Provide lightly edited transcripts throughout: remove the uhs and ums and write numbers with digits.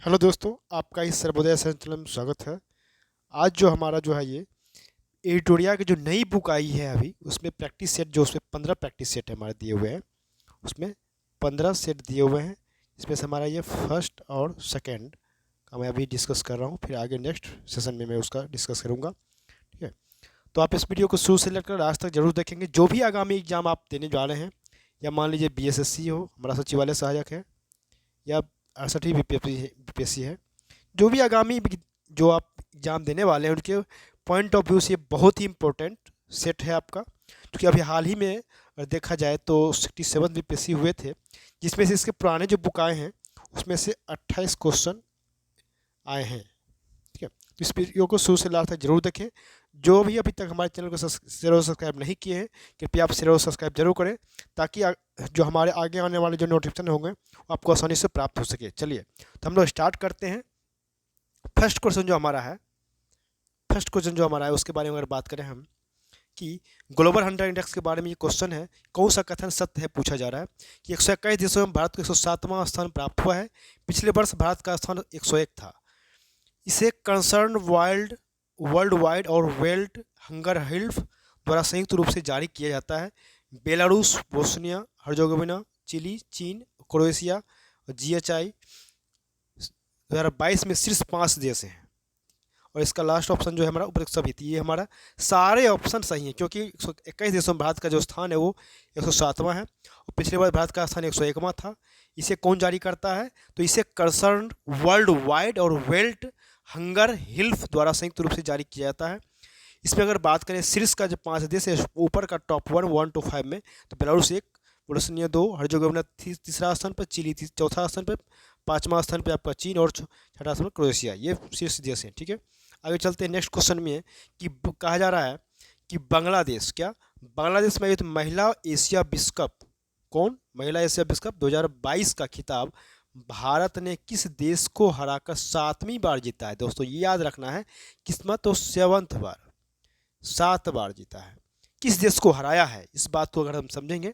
Hello दोस्तों, आपका इस सर्वोदय संचलन में स्वागत है। आज जो हमारा जो है ये एडिटोरिया की जो नई बुक आई है अभी, उसमें प्रैक्टिस सेट जो उसमें 15 प्रैक्टिस सेट हमारे दिए हुए हैं। उसमें 15 सेट दिए हुए हैं। इसमें से हमारा ये फर्स्ट और सेकंड का मैं अभी डिस्कस कर रहा हूँ, फिर आगे नेक्स्ट सेशन में मैं उसका डिस्कस करूँगा। ठीक है, तो आप इस वीडियो को शुरू से लेकर लास्ट तक जरूर देखेंगे। जो भी आगामी एग्जाम आप देने जा रहे हैं, या मान लीजिए बीएसएससी हो, हमारा सचिवालय सहायक है, या 68वीं बीपीएससी है, जो भी आगामी जो आप एग्ज़ाम देने वाले हैं उनके पॉइंट ऑफ व्यू से ये बहुत ही इम्पोर्टेंट सेट है आपका। क्योंकि अभी हाल ही में अगर देखा जाए तो 67 बीपीएससी हुए थे, जिसमें से इसके पुराने जो बुक आए हैं उसमें से 28 क्वेश्चन आए हैं। ठीक है, तो इस वीडियो को शुरू से लास्ट तक जरूर देखें। जो भी अभी तक हमारे चैनल को शेयर और सब्सक्राइब नहीं किए हैं, कृपया आप शेयर और सब्सक्राइब जरूर करें, ताकि जो हमारे आगे आने वाले जो नोटिफिकेशन होंगे वो आपको आसानी से प्राप्त हो सके। चलिए, तो हम लोग स्टार्ट करते हैं। फर्स्ट क्वेश्चन जो हमारा है, उसके बारे में अगर बात करें हम, कि ग्लोबल हंटर इंडेक्स के बारे में ये क्वेश्चन है, कौन सा कथन सत्य है पूछा जा रहा है कि 121 देशों में भारत को 107वां स्थान प्राप्त हुआ है। पिछले वर्ष भारत का स्थान 101 था। इसे कंसर्न वर्ल्ड वाइड और वेल्ड हंगर हिल्फ द्वारा संयुक्त रूप से जारी किया जाता है। बेलारूस, बोस्निया हर्जेगोविना, चिली, चीन, क्रोएशिया और GHI 2022 में शीर्ष 5 देश हैं। और इसका लास्ट ऑप्शन जो है हमारा उपरोक्त सभी थी, ये हमारा सारे ऑप्शन सही हैं, क्योंकि 121 देशों में भारत का जो स्थान है वो 107वां है, और पिछले बार भारत का स्थान 101वां था। इसे कौन जारी करता है? तो इसे कंसर्न वर्ल्ड वाइड और वेल्ड हंगर हिल्फ द्वारा संयुक्त रूप से जारी किया जाता है। इसमें अगर बात करें शीर्ष का जो 5 देश है, ऊपर का टॉप 1 to 5 में, तो बेलारूस 1, बोस्निया 2, हर्जेगोविना तीसरा स्थान पर, चिली चौथा स्थान पर, 5वां स्थान पर आपका चीन, और छठा स्थान पर क्रोएशिया। ये शीर्ष देश हैं। ठीक है, आगे चलते हैं। नेक्स्ट क्वेश्चन में है कि कहा जा रहा है कि बांग्लादेश, क्या बांग्लादेश में आयोजित महिला एशिया विश्व कप, कौन महिला एशिया विश्व कप 2022 का खिताब भारत ने किस देश को हराकर 7वीं बार जीता है? दोस्तों ये याद रखना है, किस्मत तो 7th बार, 7 बार जीता है। किस देश को हराया है, इस बात को अगर हम समझेंगे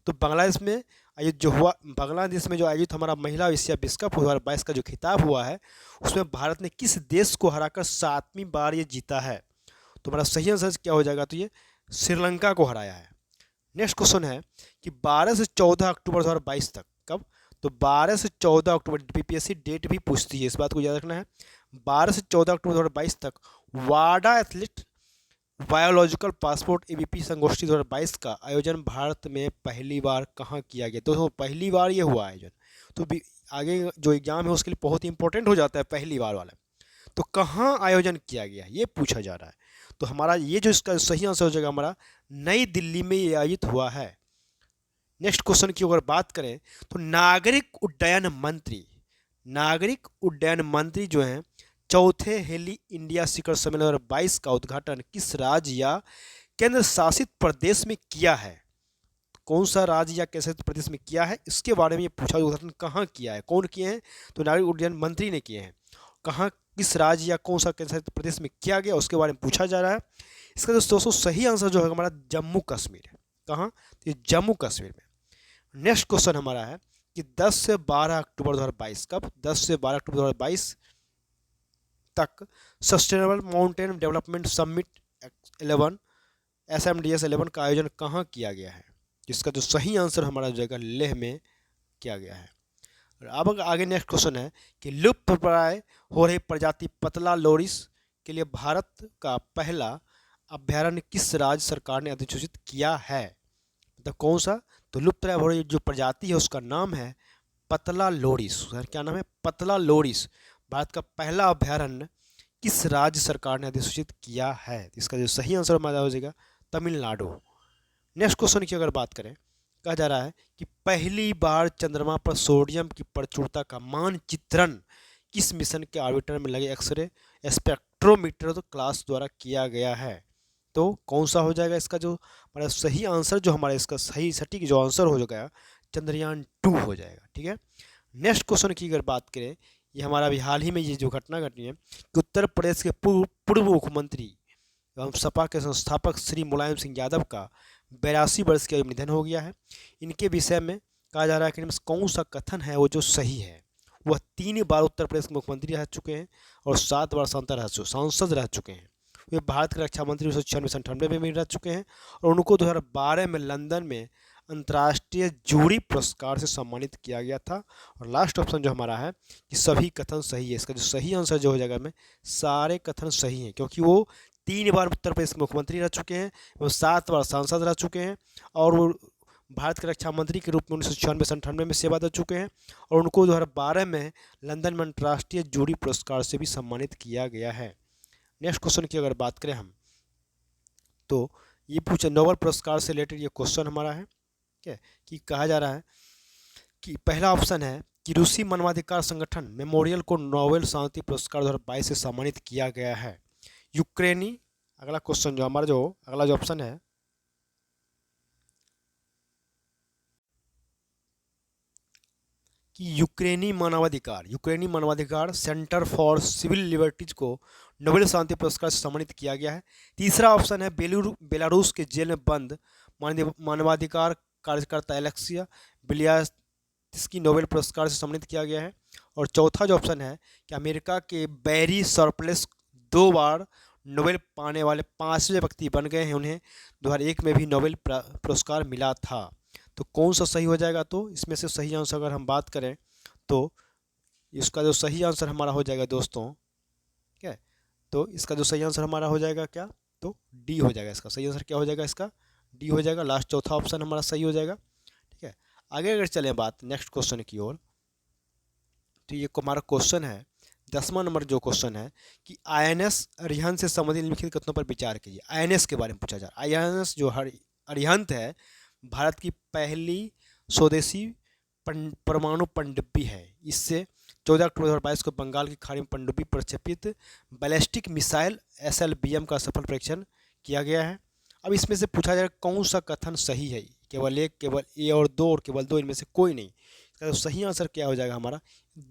तो बांग्लादेश में आयोजित जो हुआ, बांग्लादेश में जो आयोजित हमारा महिला एशिया विश्व कप 2022 का जो खिताब हुआ है, उसमें भारत ने किस देश को हराकर 7वीं बार ये जीता है? तो हमारा सही आंसर क्या हो जाएगा? तो ये श्रीलंका को हराया है। नेक्स्ट क्वेश्चन है कि 12 से 14 अक्टूबर 2022 तक, कब? तो 12 से 14 अक्टूबर, बीपीएससी डेट भी पूछती है, इस बात को याद रखना है। 12 से 14 अक्टूबर 2022 तक वाडा एथलीट बायोलॉजिकल पासपोर्ट एबीपी संगोष्ठी 2022 का आयोजन भारत में पहली बार कहाँ किया गया? तो पहली बार ये हुआ आयोजन, तो आगे जो एग्जाम है उसके लिए बहुत ही इंपॉर्टेंट हो जाता है पहली बार वाला। तो कहाँ आयोजन किया गया ये पूछा जा रहा है। तो हमारा ये जो इसका सही आंसर हो जाएगा हमारा, नई दिल्ली में ये आयोजित हुआ है। नेक्स्ट क्वेश्चन की अगर बात करें तो नागरिक उड्डयन मंत्री जो हैं, चौथे हेली इंडिया शिखर सम्मेलन 2022 का उद्घाटन किस राज्य या केंद्र शासित प्रदेश में किया है? कौन सा राज्य या केंद्र शासित प्रदेश में किया है, इसके बारे में ये पूछा। उद्घाटन कहाँ किया है, कौन किए हैं? तो नागरिक उड्डयन मंत्री ने किए हैं। कहाँ, किस राज्य या कौन सा केंद्र शासित प्रदेश में किया गया, उसके बारे में पूछा जा रहा है। इसका जो दोस्तों सही आंसर जो है हमारा जम्मू कश्मीर है। कहाँ? तो ये जम्मू कश्मीर में। नेक्स्ट क्वेश्चन हमारा है कि 10 से 12 अक्टूबर 2022, कब? 10 से 12 अक्टूबर 2022 तक sustainable mountain development summit 11 SMDS 11 का आयोजन कहाँ किया गया है? जिसका जो सही आंसर हमारा हो जाएगा लेह में किया गया है। और अब आगे नेक्स्ट क्वेश्चन है कि लुप्तप्राय हो रही प्रजाति पतला लोरिस के लिए भारत का पहला अभ्यारण्य किस राज्य सरकार ने अधिसूचित किया है? मतलब कौन सा? तो लुप्तप्राय हो रही जो प्रजाति है उसका नाम है पतला लोरिस। सर क्या नाम है? पतला लोरिस। भारत का पहला अभ्यारण्य किस राज्य सरकार ने अधिसूचित किया है? इसका जो सही आंसर हमारा हो जाएगा तमिलनाडु। नेक्स्ट क्वेश्चन की अगर बात करें, कहा जा रहा है कि पहली बार चंद्रमा पर सोडियम की प्रचुरता का मानचित्रण किस मिशन के ऑर्बिटर में लगे एक्सरे स्पेक्ट्रोमीटर क्लास द्वारा किया गया है? तो कौन सा हो जाएगा इसका जो हमारा सही आंसर, जो हमारा इसका सही सटीक जो आंसर हो जाएगा चंद्रयान 2 हो जाएगा। ठीक है, नेक्स्ट क्वेश्चन की अगर बात करें, ये हमारा अभी हाल ही में ये जो घटना घटी है कि उत्तर प्रदेश के पूर्व मुख्यमंत्री एवं सपा के संस्थापक श्री मुलायम सिंह यादव का 82 वर्ष की आयु में निधन हो गया है। इनके विषय में कहा जा रहा है कि इनमें कौन सा कथन है वो जो सही है? वह 3 बार उत्तर प्रदेश के मुख्यमंत्री रह चुके हैं और 7 बार सांसद रह चुके हैं। वे भारत के रक्षा मंत्री 1996 से 1998 में भी रह चुके हैं और उनको 2012 में लंदन में अंतर्राष्ट्रीय जूरी पुरस्कार से सम्मानित किया गया था। और लास्ट ऑप्शन जो हमारा है कि सभी कथन सही है, इसका जो सही आंसर जो हो जाएगा में सारे कथन सही हैं, क्योंकि वो 3 बार उत्तर प्रदेश के मुख्यमंत्री रह चुके हैं, वो 7 बार सांसद रह चुके हैं और वो भारत के रक्षा मंत्री के रूप में 1996 से 1998 में सेवा दे चुके हैं और उनको 2012 में लंदन में अंतर्राष्ट्रीय जूरी पुरस्कार से भी सम्मानित किया गया है। नेक्स्ट क्वेश्चन की अगर बात करें हम, तो ये पूछे नोबेल पुरस्कार से रिलेटेड ये क्वेश्चन हमारा है, ठीक है, कि कहा जा रहा है कि पहला ऑप्शन है कि रूसी मानवाधिकार संगठन मेमोरियल को नोबेल शांति पुरस्कार 2022 से सम्मानित किया गया है। यूक्रेनी, अगला क्वेश्चन जो हमारा जो अगला जो ऑप्शन है कि यूक्रेनी मानवाधिकार सेंटर फॉर सिविल लिबर्टीज को नोबेल शांति पुरस्कार से सम्मानित किया गया है। तीसरा ऑप्शन है बेलारूस के जेल में बंद मानवाधिकार कार्यकर्ता एलेक्सिया बिलियात्स्की नोबेल पुरस्कार से सम्मानित किया गया है। और चौथा जो ऑप्शन है कि अमेरिका के बैरी सरप्लस 2 बार नोबेल पाने वाले 5वें व्यक्ति बन गए हैं, उन्हें 2001 में भी नोबेल पुरस्कार मिला था। तो कौन सा सही हो जाएगा? तो इसमें से सही आंसर अगर हम बात करें तो इसका जो सही आंसर हमारा हो जाएगा दोस्तों, क्या है, तो इसका जो सही आंसर हमारा हो जाएगा क्या, तो डी हो जाएगा। इसका सही आंसर क्या हो जाएगा? इसका डी हो जाएगा। लास्ट चौथा ऑप्शन हमारा सही हो जाएगा। ठीक है, आगे अगर चलें बात नेक्स्ट क्वेश्चन की ओर, तो ये हमारा क्वेश्चन है 10वां नंबर जो क्वेश्चन है कि आईएनएस अरिहंत से संबंधित निम्नलिखित कथनों पर विचार कीजिए। आईएनएस के बारे में पूछा जा रहा है। आईएनएस जो अरिहंत है भारत की पहली स्वदेशी परमाणु पनडुब्बी है। इससे 14 अक्टूबर 2022 को बंगाल की खाड़ी में पनडुब्बी प्रक्षेपित बैलिस्टिक मिसाइल SLBM का सफल परीक्षण किया गया है। अब इसमें से पूछा जाए कौन सा कथन सही है, केवल एक, केवल ए और दो, और केवल दो, इनमें से कोई नहीं। इसका तो सही आंसर क्या हो जाएगा हमारा?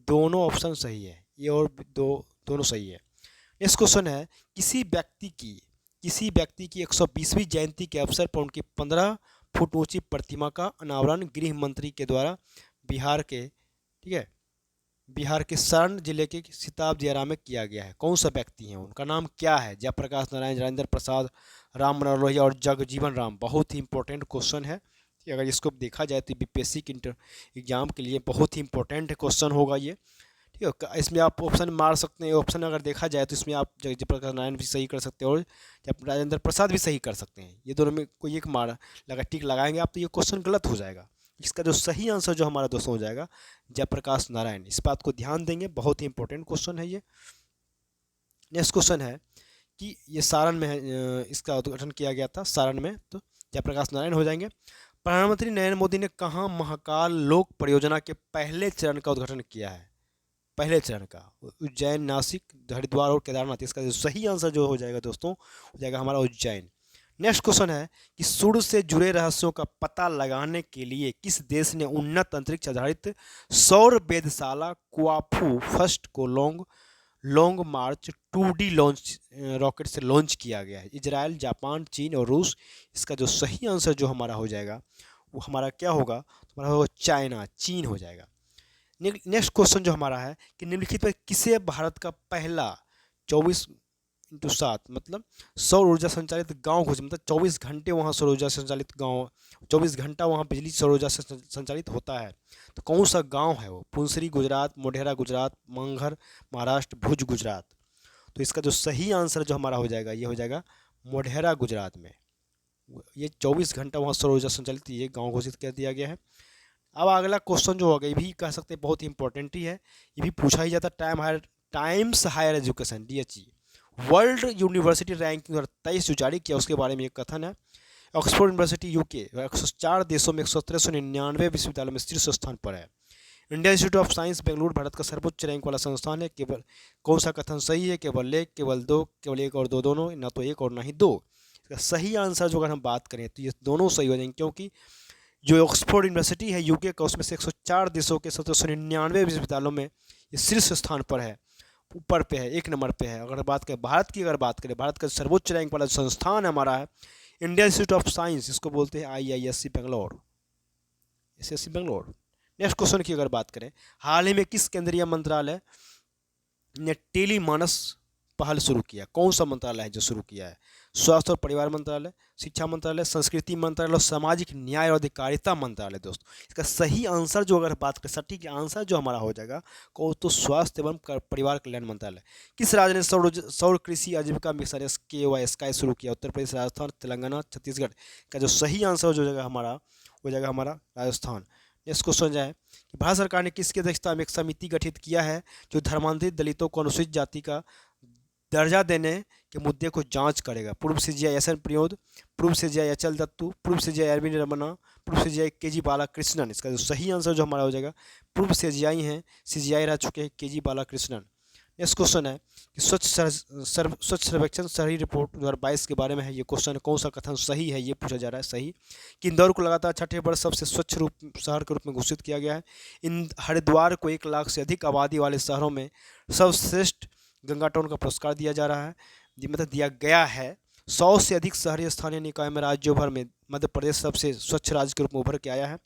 दोनों ऑप्शन सही है, ए और दो दोनों सही है। नेक्स्ट क्वेश्चन है किसी व्यक्ति की 120वीं जयंती के अवसर पर उनकी 15 फुट ऊंची प्रतिमा का अनावरण गृह मंत्री के द्वारा बिहार के सारण जिले के सिताब दियारा में किया गया है। कौन सा व्यक्ति है, उनका नाम क्या है? जयप्रकाश नारायण, राजेंद्र प्रसाद, राम मनोहर लोहिया और जगजीवन राम। बहुत ही इंपॉर्टेंट क्वेश्चन है। अगर इसको देखा जाए तो बीपीएससी के एग्जाम के लिए बहुत ही इंपॉर्टेंट क्वेश्चन होगा ये। ठीक है, इसमें आप ऑप्शन मार सकते हैं। ऑप्शन अगर देखा जाए तो इसमें आप जयप्रकाश नारायण भी सही कर सकते हैं और राजेंद्र प्रसाद भी सही कर सकते हैं। ये दोनों में कोई एक मार टिक लगाएंगे आप तो ये क्वेश्चन गलत हो जाएगा। इसका जो सही आंसर जो हमारा दोस्तों हो जाएगा जयप्रकाश नारायण। इस बात को ध्यान देंगे, बहुत ही इंपॉर्टेंट क्वेश्चन है ये। नेक्स्ट क्वेश्चन है कि ये सारण में इसका उद्घाटन किया गया था, सारण में, तो जयप्रकाश नारायण हो जाएंगे। प्रधानमंत्री नरेंद्र मोदी ने कहाँ महाकाल लोक परियोजना के पहले चरण का उद्घाटन किया है? पहले चरण का उज्जैन, नासिक, हरिद्वार और केदारनाथ। इसका जो सही आंसर जो हो जाएगा दोस्तों हो जाएगा हमारा उज्जैन। नेक्स्ट क्वेश्चन है कि सूर्य से जुड़े रहस्यों का पता लगाने के लिए किस देश ने उन्नत अंतरिक्ष आधारित सौर वेधशाला क्वाफू फर्स्ट को लॉन्ग मार्च 2D लॉन्च रॉकेट से लॉन्च किया गया है? इजराइल, जापान, चीन और रूस। इसका जो सही आंसर जो हमारा हो जाएगा वो हमारा क्या होगा? हमारा होगा चाइना, चीन हो जाएगा। नेक्स्ट क्वेश्चन जो हमारा है कि निम्नलिखित में किसे भारत का पहला 24x7 मतलब सौर ऊर्जा संचालित गांव घोषित, मतलब 24 घंटे वहाँ सौर ऊर्जा संचालित गांव, 24 घंटा वहाँ बिजली सौर ऊर्जा से संचालित होता है। तो कौन सा गांव है वो? पुंसरी गुजरात, मोढेरा गुजरात, मंगहर महाराष्ट्र, भुज गुजरात। तो इसका जो सही आंसर जो हमारा हो जाएगा ये हो जाएगा मोढेरा गुजरात में। ये 24 घंटा वहाँ सौर ऊर्जा संचालित ये गाँव घोषित कर दिया गया है। अब अगला क्वेश्चन जो होगा ये भी कह सकते हैं बहुत ही इंपॉर्टेंट ही है, ये भी पूछा ही जाता है। Times Higher Education DHE World University Ranking 2023 जो जारी किया उसके बारे में एक कथन है। ऑक्सफोर्ड यूनिवर्सिटी UK 104 देशों में 19399 विश्वविद्यालयों में शीर्ष स्थान पर है। Indian institute of science Bengaluru Bharat का सर्वोच्च रैंक वाला संस्थान है। केवल कौन सा कथन सही है? केवल एक, केवल दो, केवल एक और दो, दोनों, ना तो एक और ना ही दो। इसका सही आंसर जो अगर हम बात करें तो ये दोनों सही हो जाएंगे, क्योंकि जो ऑक्सफोर्ड यूनिवर्सिटी है UK का उसमें से 104 देशों के 1799 विश्वविद्यालयों में ये शीर्ष स्थान पर है, ऊपर पे है, 1 नंबर पे है। अगर बात करें भारत की, भारत का सर्वोच्च रैंक वाला संस्थान हमारा है इंडियन इंस्टीट्यूट ऑफ साइंस, इसको बोलते हैं IISc Bangalore, SSC Bangalore. Next question की अगर बात करें, हाल ही में किस केंद्रीय मंत्रालय ने टेली मानस पहल शुरू किया? कौन सा मंत्रालय है जो शुरू किया है? स्वास्थ्य और परिवार मंत्रालय, शिक्षा मंत्रालय, संस्कृति मंत्रालय और सामाजिक न्याय और अधिकारिता मंत्रालय। दोस्तों इसका सही आंसर जो अगर बात करें, सटीक आंसर जो हमारा हो जाएगा को तो स्वास्थ्य एवं परिवार कल्याण मंत्रालय। किस राज्य ने सौर कृषि आजीविका मिशन SKY स्काई शुरू किया? उत्तर प्रदेश, राजस्थान, तेलंगाना, छत्तीसगढ़। का जो सही आंसर जो जाएगा हमारा हो जाएगा हमारा राजस्थान। नेक्स्ट क्वेश्चन जो है कि भारत सरकार ने किसकी अध्यक्षता में एक समिति गठित किया है जो धर्मांतरित दलितों को अनुसूचित जाति का दर्जा देने के मुद्दे को जांच करेगा? पूर्व CGI SN प्रयोद, पूर्व CGI अचल दत्तू, पूर्व CGI अरविंद रमन्ना, पूर्व CGI KG बालाकृष्णन। इसका जो सही आंसर जो हमारा हो जाएगा पूर्व CGI हैं, CGI रह चुके हैं KG बालाकृष्णन। नेक्स्ट क्वेश्चन है कि स्वच्छ सर्वेक्षण शहरी रिपोर्ट 2022 के बारे में है ये क्वेश्चन। कौन सा कथन सही है ये पूछा जा रहा है? सही कि इंदौर को लगातार छठे वर्ष सबसे स्वच्छ शहर के रूप में घोषित किया गया है। इन हरिद्वार को 1 लाख से अधिक आबादी वाले शहरों में सर्वश्रेष्ठ गंगा टाउन का पुरस्कार दिया जा रहा है, मतलब दिया गया है। 100 से अधिक शहरी स्थानीय निकाय में राज्यों भर में मध्य प्रदेश सबसे स्वच्छ राज्य के रूप में उभर के आया है।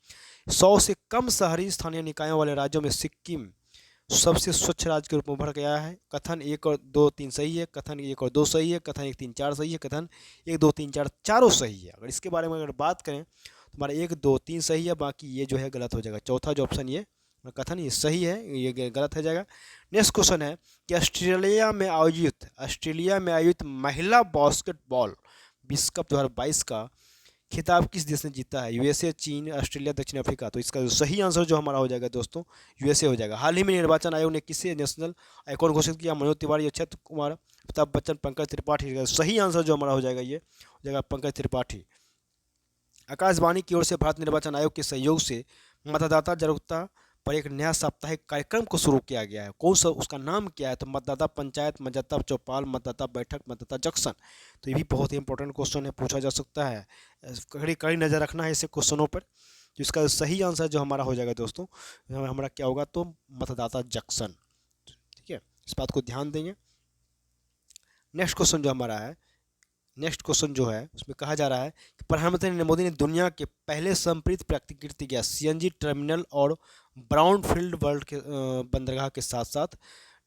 100 से कम शहरी स्थानीय निकायों वाले राज्यों में सिक्किम सबसे स्वच्छ राज्य के रूप में उभर के आया है। कथन 1 और 2 3 सही है, कथन 1 और 2 सही है, कथन 1 3 4 सही है, कथन 1 2 3 4 चारों सही है। अगर इसके बारे में अगर बात करें तो हमारा 1 2 3 सही है, बाकी ये जो है गलत हो जाएगा। चौथा जो ऑप्शन ये कथन ये सही है, ये गलत हो जाएगा। नेक्स्ट क्वेश्चन है कि ऑस्ट्रेलिया में आयोजित महिला बास्केटबॉल विश्व कप 2022 का खिताब किस देश ने जीता है? USA, चीन, ऑस्ट्रेलिया, दक्षिण अफ्रीका। तो इसका जो सही आंसर जो हमारा हो जाएगा दोस्तों USA हो जाएगा। हाल ही में निर्वाचन आयोग ने किसे नेशनल आइकॉन घोषित किया? मनोज तिवारी, अक्षय कुमार, अमिताभ बच्चन, पंकज त्रिपाठी। सही आंसर जो हमारा हो जाएगा ये हो जाएगा पंकज त्रिपाठी। आकाशवाणी की ओर से भारत निर्वाचन आयोग के सहयोग से मतदाता जागरूकता पर एक नया साप्ताहिक कार्यक्रम को शुरू किया गया है। कौन सा उसका नाम क्या है? तो मतदाता पंचायत, मतदाता चौपाल, मतदाता बैठक, मतदाता जंक्शन। तो ये भी बहुत ही इंपॉर्टेंट क्वेश्चन है, पूछा जा सकता है। कड़ी नज़र रखना है ऐसे क्वेश्चनों पर। तो इसका सही आंसर जो हमारा हो जाएगा दोस्तों हमारा क्या होगा? तो मतदाता जंक्शन। ठीक है, इस बात को ध्यान देंगे। नेक्स्ट क्वेश्चन जो हमारा है, नेक्स्ट क्वेश्चन जो है उसमें कहा जा रहा है कि प्रधानमंत्री नरेंद्र मोदी ने दुनिया के पहले संप्रेरित प्राकृतिक गैस CNG टर्मिनल और ब्राउनफील्ड वर्ल्ड के बंदरगाह के साथ साथ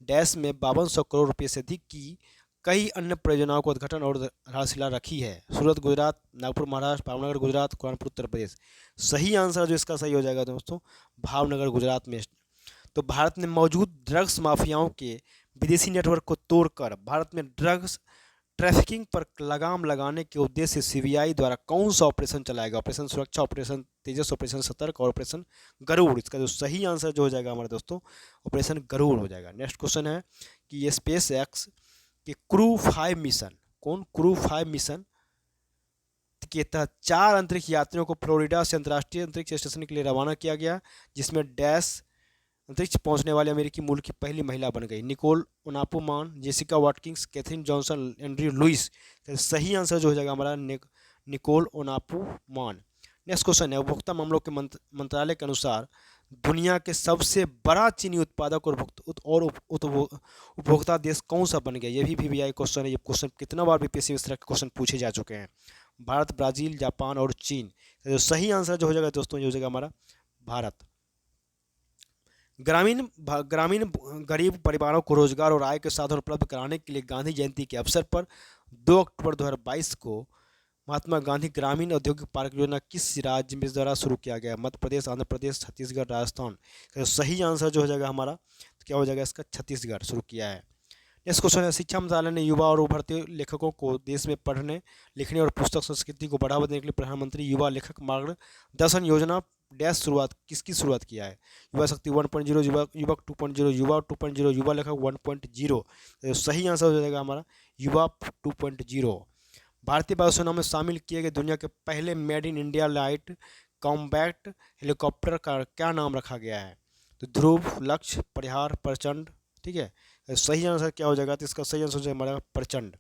डैश में 5200 करोड़ रुपये से अधिक की कई अन्य परियोजनाओं को उद्घाटन और आधारशिला रखी है। सूरत गुजरात, नागपुर महाराष्ट्र, भावनगर गुजरात, कानपुर उत्तर प्रदेश। सही आंसर जो इसका सही हो जाएगा दोस्तों भावनगर गुजरात में। तो भारत ने मौजूद ड्रग्स माफियाओं के विदेशी नेटवर्क को तोड़कर भारत में ड्रग्स ट्रैफिकिंग पर लगाम लगाने के उद्देश्य से CBI द्वारा कौन सा ऑपरेशन चलाएगा? ऑपरेशन सुरक्षा, ऑपरेशन तेजस, ऑपरेशन सतर्क और ऑपरेशन गरुड़। इसका जो सही आंसर जो हो जाएगा हमारे दोस्तों ऑपरेशन गरुड़ हो जाएगा। नेक्स्ट क्वेश्चन है कि ये SpaceX के क्रू 5 मिशन, कौन क्रू 5 मिशन के तहत 4 अंतरिक्ष यात्रियों को फ्लोरिडा से अंतर्राष्ट्रीय अंतरिक्ष स्टेशन के लिए रवाना किया गया, जिसमें डैश अंतरिक्ष पहुंचने वाले अमेरिकी मूल की पहली महिला बन गई। Nicole Aunapu Mann, Jessica Watkins, Katherine Johnson, Andrew Lewis. सही आंसर जो हो जाएगा हमारा निकोल ओनापुमान। नेक्स्ट क्वेश्चन है उपभोक्ता मामलों के मंत्रालय के अनुसार दुनिया के सबसे बड़ा चीनी उत्पादक और उपभोक्ता देश कौन सा बन गया? ये भी VVI क्वेश्चन है। ये क्वेश्चन कितना बार BPSC इस तरह के क्वेश्चन पूछे जा चुके हैं। भारत, ब्राज़ील, जापान और चीन। जो सही आंसर जो हो जाएगा दोस्तों ये हो जाएगा हमारा भारत। ग्रामीण गरीब परिवारों को रोजगार और आय के साधन उपलब्ध कराने के लिए गांधी जयंती के अवसर पर 2 अक्टूबर 2022 को महात्मा गांधी ग्रामीण औद्योगिक पार्क योजना किस राज्य में द्वारा शुरू किया गया? मध्य प्रदेश, आंध्र प्रदेश, छत्तीसगढ़, राजस्थान। तो सही आंसर जो हो जाएगा हमारा तो क्या हो जाएगा इसका? छत्तीसगढ़ शुरू किया है। नेक्स्ट क्वेश्चन है शिक्षा मंत्रालय ने युवा और उभरते लेखकों को देश में पढ़ने लिखने और पुस्तक संस्कृति को बढ़ावा देने के लिए प्रधानमंत्री युवा लेखक मार्गदर्शन योजना डैश किसकी शुरुआत किया है? युवा शक्ति 1.0, युवक 2.0, युवा 2.0, युवा लेखक 1.0। तो सही आंसर हो जाएगा हमारा युवा 2.0। भारतीय वायुसेना में शामिल किए गए दुनिया के पहले made in India light combat helicopter का क्या नाम रखा गया है? तो ध्रुव, लक्ष्य, परिहार, प्रचंड। ठीक है, सही आंसर क्या हो जाएगा? तो इसका सही आंसर हो जाएगा हमारा प्रचंड।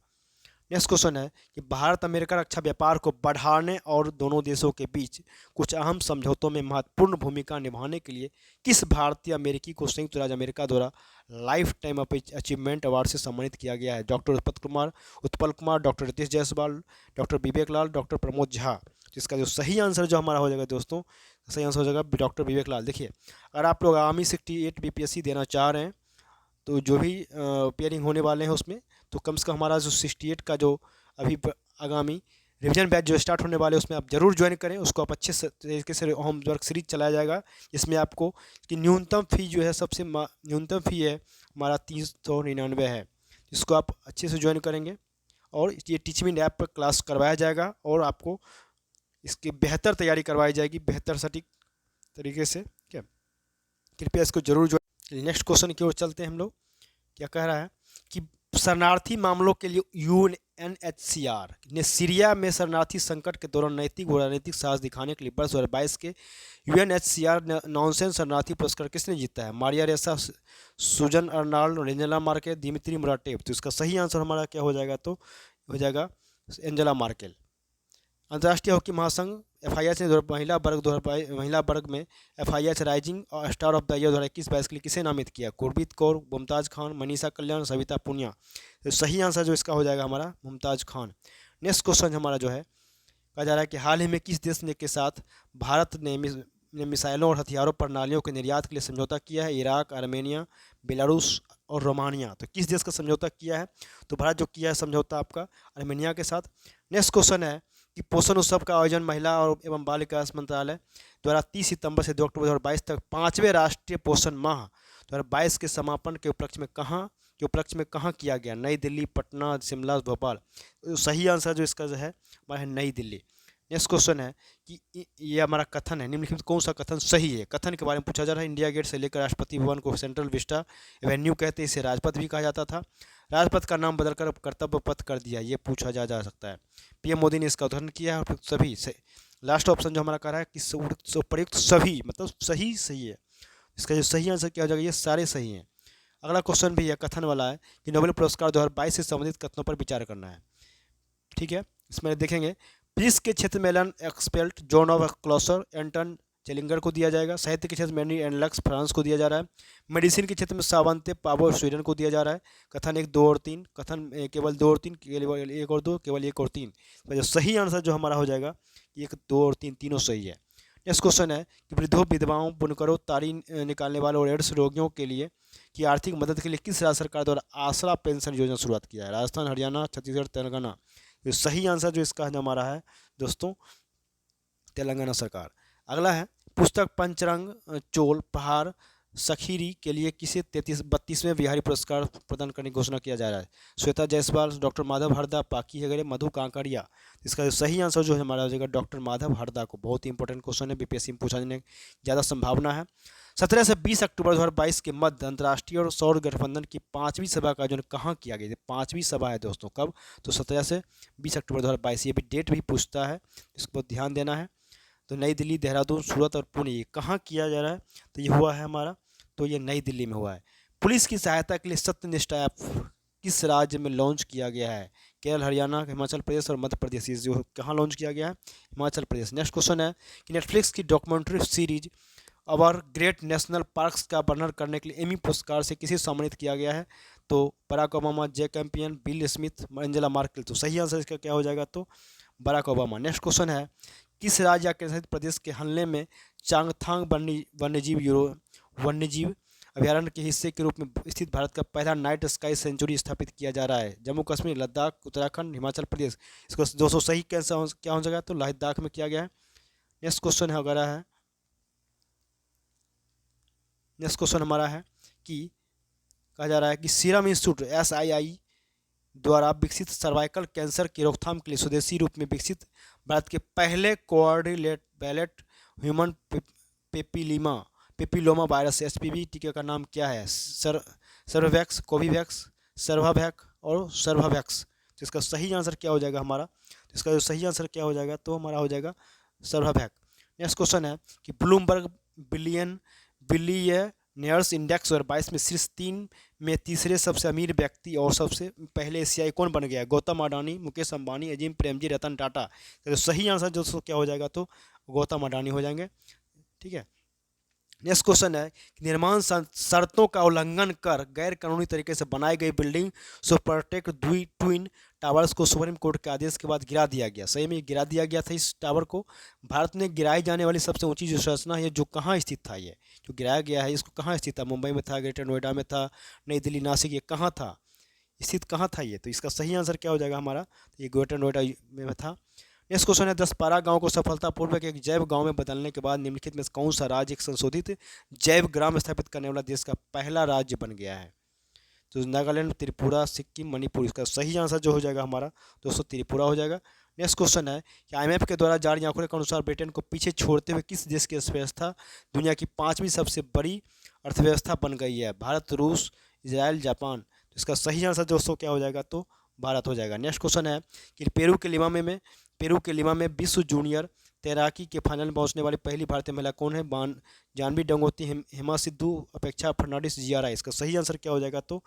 नेक्स्ट क्वेश्चन है कि भारत अमेरिका रक्षा व्यापार को बढ़ाने और दोनों देशों के बीच कुछ अहम समझौतों में महत्वपूर्ण भूमिका निभाने के लिए किस भारतीय अमेरिकी को संयुक्त राज्य अमेरिका द्वारा लाइफ टाइम अचीवमेंट अवार्ड से सम्मानित किया गया है? Doctor Utpal Kumar, doctor Ritesh Jaiswal, doctor Vivek Lal, doctor Pramod Jha. इसका जो सही आंसर जो हमारा हो जाएगा दोस्तों, सही आंसर हो जाएगा डॉक्टर विवेक लाल। देखिए, अगर आप लोग आर्मी 68 बीपीएससी देना चाह रहे हैं तो जो भी पेयरिंग होने वाले हैं उसमें, तो कम से कम हमारा जो 68 का जो अभी आगामी रिवीजन बैच जो स्टार्ट होने वाले हैं उसमें आप जरूर ज्वाइन करें। उसको आप अच्छे से तरीके से होमवर्क सीरीज चलाया जाएगा, जिसमें आपको कि न्यूनतम फ़ी जो है सबसे न्यूनतम फ़ी है हमारा 399 है, जिसको आप अच्छे से ज्वाइन करेंगे। और ये टीचिंग ऐप पर क्लास करवाया जाएगा और आपको इसकी बेहतर तैयारी करवाई जाएगी, बेहतर सटीक तरीके से। क्या, कृपया इसको जरूर ज्वाइन। नेक्स्ट क्वेश्चन की ओर चलते हैं हम लोग। क्या कह रहा है कि शरणार्थी मामलों के लिए यूएनएचसीआर ने सीरिया में शरणार्थी संकट के दौरान नैतिक और राजनीतिक साहस दिखाने के लिए वर्ष 2022 के यूएनएचसीआर नॉनसेंस शरणार्थी पुरस्कार किसने जीता है? मारिया रेसा, सुजन अर्नाल्ड, एंजेला मार्केल, दिमित्री मुराटेव। तो इसका सही आंसर हमारा क्या हो जाएगा? तो हो जाएगा एंजेला मार्केल। अंतर्राष्ट्रीय हॉकी महासंघ एफआईएच ने महिला वर्ग में एफआईएच राइजिंग और स्टार ऑफ द ईयर 2021-22 के लिए किसे नामित किया? गुरमीत कौर, मुमताज़ खान, मनीषा कल्याण, सविता पुनिया। तो सही आंसर जो इसका हो जाएगा हमारा मुमताज़ खान। नेक्स्ट क्वेश्चन हमारा जो है, कहा जा रहा है कि हाल ही में किस देश ने के साथ भारत ने मिसाइलों और हथियारों प्रणालियों के निर्यात के लिए समझौता किया है? इराक, आर्मेनिया, बेलारूस और रोमानिया। तो किस देश का समझौता किया है? तो भारत जो किया है समझौता आपका आर्मेनिया के साथ। नेक्स्ट क्वेश्चन है कि पोषण उत्सव का आयोजन महिला और एवं बाल विकास मंत्रालय द्वारा 30 सितंबर से 2 अक्टूबर 2022 तक 5वें राष्ट्रीय पोषण माह 2022 के समापन के उपलक्ष्य में कहाँ किया गया? नई दिल्ली, पटना, शिमला, भोपाल। तो सही आंसर जो इसका जो है हमारा है नई दिल्ली। नेक्स्ट क्वेश्चन है कि ये हमारा कथन है, निम्नलिखित कौन सा कथन सही है? कथन के बारे में पूछा जा रहा है। इंडिया गेट से लेकर राष्ट्रपति भवन को सेंट्रल विस्टा एवेन्यू कहते हैं, इसे राजपथ भी कहा जाता था। राजपथ का नाम बदलकर कर्तव्य पथ कर दिया, ये पूछा जा सकता है। पीएम मोदी ने इसका उदाहरण किया है। और सभी से लास्ट ऑप्शन जो हमारा कह रहा है कि प्रयुक्त सभी मतलब सही है। इसका जो सही आंसर क्या हो जाएगा? ये सारे सही हैं। अगला क्वेश्चन भी है कथन वाला है कि नोबेल पुरस्कार 2022 से संबंधित कथनों पर विचार करना है। ठीक है, इसमें देखेंगे फिजिक्स के क्षेत्र में एलन एक्सपेल्ट, जॉन ऑफ क्लॉसर, एंटन चेलिंगर को दिया जाएगा। साहित्य के क्षेत्र में एनी एनलक्स फ्रांस को दिया जा रहा है। मेडिसिन के क्षेत्र में सावंते पावो स्वीडन को दिया जा रहा है। कथन 1, 2 और 3, कथन केवल 2 और 3, केवल 1 और 2, केवल 1 और 3। तो जो सही आंसर जो हमारा हो जाएगा 1, 2 और 3 तीनों सही है। नेक्स्ट क्वेश्चन है कि वृद्धों, विधवाओं, बुनकरों, तारी निकालने वालों और एड्स रोगियों के लिए की आर्थिक मदद के लिए किस राज्य सरकार द्वारा आसरा पेंशन योजना शुरुआत किया है? राजस्थान, हरियाणा, छत्तीसगढ़, तेलंगाना। तो सही आंसर जो इसका हमारा है दोस्तों तेलंगाना सरकार। अगला है पुस्तक पंचरंग चोल पहाड़ सखीरी के लिए किसे 32वें बिहारी पुरस्कार प्रदान करने की घोषणा किया जा रहा है? श्वेता जायसवाल, डॉक्टर माधव हरदा, पाकी हेगड़े, मधु कांकरिया। इसका जो सही आंसर जो हमारा हो जाएगा डॉक्टर माधव हरदा को। बहुत ही इंपॉर्टेंट क्वेश्चन है, बीपीएससी में पूछा जाने की ज़्यादा संभावना है। 17 से 20 अक्टूबर 2022 के मध्य अंतर्राष्ट्रीय और सौर गठबंधन की 5वीं सभा का आयोजन कहाँ किया गया? 5वीं सभा है दोस्तों, कब? तो 17 से 20 अक्टूबर 2022। ये भी डेट भी पूछता है, इसको ध्यान देना है। तो नई दिल्ली, देहरादून, सूरत और पुणे, ये कहाँ किया जा रहा है? तो ये हुआ है हमारा, तो ये नई दिल्ली में हुआ है। पुलिस की सहायता के लिए सत्यनिष्ठा ऐप किस राज्य में लॉन्च किया गया है? केरल, हरियाणा, हिमाचल प्रदेश और मध्य प्रदेश। ये जो कहाँ लॉन्च किया गया है? हिमाचल प्रदेश। नेक्स्ट क्वेश्चन है कि नेटफ्लिक्स की डॉक्यूमेंट्री सीरीज अवर ग्रेट नेशनल पार्क्स का वर्णन करने के लिए एमी पुरस्कार से किसे सम्मानित किया गया है? तो Barack Obama, Jay Campion, Bill Smith, Angela Merkel. तो सही आंसर इसका क्या हो जाएगा? तो बराक ओबामा। नेक्स्ट क्वेश्चन है किस राज्य या केंद्रशासित प्रदेश के हमले में चांगथांग वन्यजीव अभ्यारण्य के हिस्से के रूप में स्थित भारत का पहला नाइट स्काई सेंचुरी स्थापित किया जा रहा है? जम्मू कश्मीर, लद्दाख, उत्तराखंड, हिमाचल प्रदेश। इसको 200 सही कैंसर क्या हो जाएगा? तो लद्दाख में किया गया है। नेक्स्ट क्वेश्चन है वगैरह है, नेक्स्ट क्वेश्चन हमारा है कि कहा जा रहा है कि सीरम इंस्टीट्यूट SII द्वारा विकसित सर्वाइकल कैंसर की रोकथाम के लिए स्वदेशी रूप में विकसित भारत के पहले coordinate human papilloma virus HPV टीके का नाम क्या है? सर्ववैक्स, कोविवैक्स, सर्वावैक और सर्वावैक्स। तो इसका सही आंसर क्या हो जाएगा हमारा? तो इसका जो सही आंसर क्या हो जाएगा? तो हमारा हो जाएगा सर्वावैक। नेक्स्ट क्वेश्चन है कि ब्लूमबर्ग बिलियनियर्स इंडेक्स 2022 में शीर्ष 3 में तीसरे सबसे अमीर व्यक्ति और सबसे पहले एशियाई कौन बन गया? गौतम अडानी, मुकेश अंबानी, अजीम प्रेमजी, रतन टाटा। तो सही आंसर जो क्या हो जाएगा? तो गौतम अडानी हो जाएंगे। ठीक है, नेक्स्ट क्वेश्चन है कि निर्माण शर्तों का उल्लंघन कर गैर कानूनी तरीके से बनाई गई बिल्डिंग सो प्रोटेक्ट ट्विन टावर्स को सुप्रीम कोर्ट के आदेश के बाद गिरा दिया गया। सही में गिरा दिया गया था इस टावर को। भारत में गिराई जाने वाली सबसे ऊंची जो संरचना है जो कहाँ स्थित था, ये जो गिराया गया है इसको कहाँ स्थित था? मुंबई में था, ग्रेटर नोएडा में था, नई दिल्ली, नासिक, ये कहाँ था, स्थित कहाँ था ये? तो इसका सही आंसर क्या हो जाएगा हमारा? तो ये ग्रेटर नोएडा में था। नेक्स्ट क्वेश्चन है 10 पारा गांव को सफलतापूर्वक एक जैव गांव में बदलने के बाद निम्नलिखित में से कौन सा राज्य एक संशोधित जैव ग्राम स्थापित करने वाला देश का पहला राज्य बन गया है? तो नागालैंड, त्रिपुरा, सिक्किम, मणिपुर, इसका सही आंसर जो हो जाएगा हमारा दोस्तों त्रिपुरा हो जाएगा। नेक्स्ट क्वेश्चन है कि आईएमएफ के द्वारा जारी आंकड़ों के अनुसार ब्रिटेन को पीछे छोड़ते हुए किस देश की अर्थव्यवस्था दुनिया की 5वीं सबसे बड़ी अर्थव्यवस्था बन गई है? भारत, रूस, इसराइल, जापान। तो इसका सही आंसर दोस्तों क्या हो जाएगा? तो भारत हो जाएगा। नेक्स्ट क्वेश्चन है कि पेरू के लिमा में विश्व जूनियर तैराकी के फाइनल में पहुंचने वाली पहली भारतीय महिला कौन है? जानवी डंगोती, हेमा सिद्धू, अपेक्षा फर्नांडिस, जियारा। इसका सही आंसर क्या हो जाएगा? तो